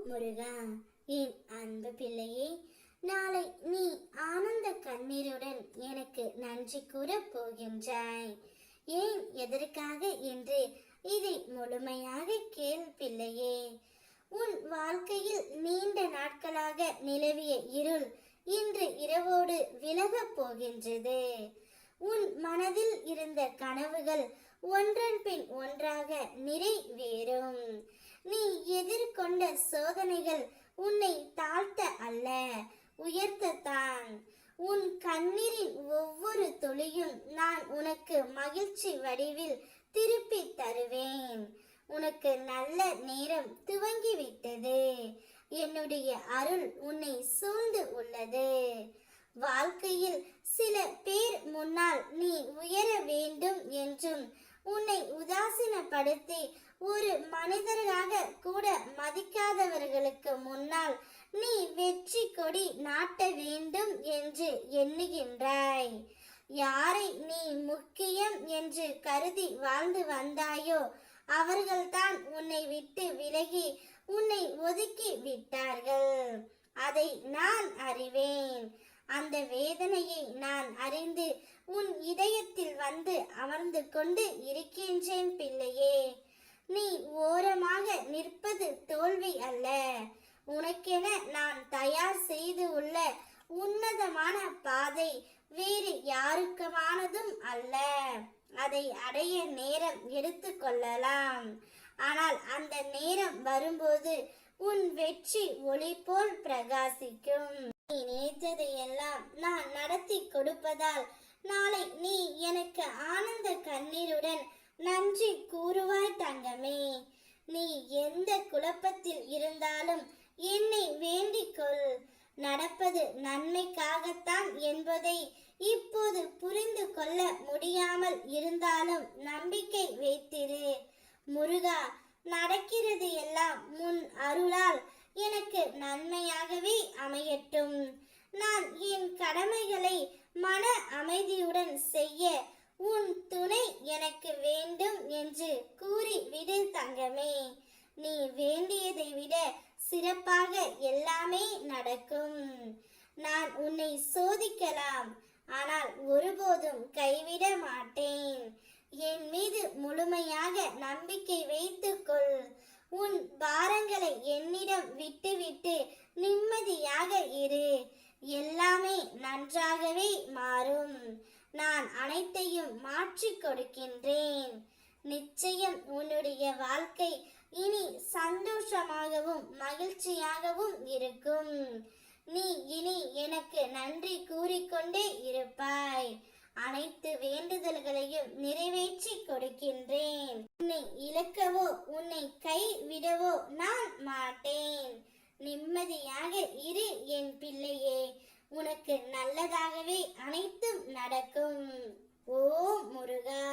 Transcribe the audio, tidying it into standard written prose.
முருகா, என் அன்பு பிள்ளையே, நாளை நீ ஆனந்த கண்ணீருடன் எனக்கு நன்றி கூற போகின்றாய். ஏன், எதற்காக என்று இதை முழுமையாக கேள் பிள்ளையே. உன் வாழ்க்கையில் நீண்ட நாட்களாக நிலவிய இருள் இன்று இரவோடு விலகப் போகின்றது. உன் மனதில் இருந்த கனவுகள் ஒன்றன் பின் ஒன்றாக நிறைவேறும். நீ எதிர்கொண்ட சோதனைகள் உன்னை தாழ்த்த அல்ல, உயர்த்தத்தான். உன் கண்ணீரின் ஒவ்வொரு துளியும் நான் உனக்கு மகிழ்ச்சி வடிவில் திருப்பி தருவேன். உனக்கு நல்ல நேரம் துவங்கிவிட்டது. என்னுடைய அருள் உன்னை சூழ்ந்து உள்ளது. வாழ்க்கையில் சில பேர் முன்னால் நீ உயர வேண்டும் என்றும் உன்னை உதாசீனப்படுத்தி ஒரு மனிதராக கூட மதிக்காதவர்களுக்கு முன்னால் நீ வெற்றி கொடி நாட்ட வேண்டும் என்று எண்ணுகின்றாய். யாரை நீ முக்கியம் என்று கருதி வாழ்ந்து வந்தாயோ அவர்கள்தான் உன்னை விட்டு விலகி உன்னை ஒதுக்கி விட்டார்கள். அதை நான் அறிவேன். அந்த வேதனையை நான் அறிந்து உன் இதயத்தில் வந்து அமர்ந்து கொண்டு இருக்கின்றேன் பிள்ளையே. நீ ஓரமாக நிற்பது தோல்வி அல்ல. உனக்கென நான் தயார் செய்து உள்ள உன்னதமான பாதை வேறு யாருக்குமானதும் அல்ல. அதை அடைய நேரம் எடுத்து கொள்ளலாம். ஆனால் அந்த நேரம் வரும்போது உன் வெற்றி ஒளி போல் பிரகாசிக்கும். நீ நினைத்ததையெல்லாம் நான் நடத்தி கொடுப்பதால் நாளை நீ எனக்கு ஆனந்த கண்ணீருடன் நன்றி கூறுவாய் தங்கமே. நீ எந்த குழப்பத்தில் இருந்தாலும் என்னை வேண்டிக் கொள். நடப்பது நன்மைக்காகத்தான் என்பதை இப்போது புரிந்து கொள்ள முடியாமல் இருந்தாலும் நம்பிக்கை வைத்திரு. முருகா, நடக்கிறது எல்லாம் முன் அருளால் எனக்கு நன்மையாகவே அமையட்டும். நான் என் கடமைகளை மன அமைதியுடன் செய்ய உன் துணை எனக்கு வேண்டும் என்று கூறி விடு தங்கமே. நீ வேண்டியதை விட சிறப்பாக எல்லாமே நடக்கும். நான் உன்னை சோதிக்கலாம், ஆனால் ஒருபோதும் கைவிட மாட்டேன். என் மீது முழுமையாக நம்பிக்கை வைத்துக்கொள். உன் பாரங்களை என்னிடம் விட்டுவிட்டு நிம்மதியாக இரு. எல்லாமே நன்றாகவே மாறும். நான் அனைத்தையும் மாற்றிக் கொடுக்கின்றேன். நிச்சயம் உன்னுடைய வாழ்க்கை இனி சந்தோஷமாகவும் மகிழ்ச்சியாகவும் இருக்கும். நீ இனி எனக்கு நன்றி கூறிக்கொண்டே இருப்பாய். அனைத்து வேண்டுதல்களையும் நிறைவேற்றி கொடுக்கின்றேன். உன்னை இழக்கவோ உன்னை கைவிடவோ நான் மாட்டேன். நிம்மதியாக இரு என் பிள்ளையே. உனக்கு நல்லதாகவே அனைத்தும் நடக்கும். ஓ முருகா.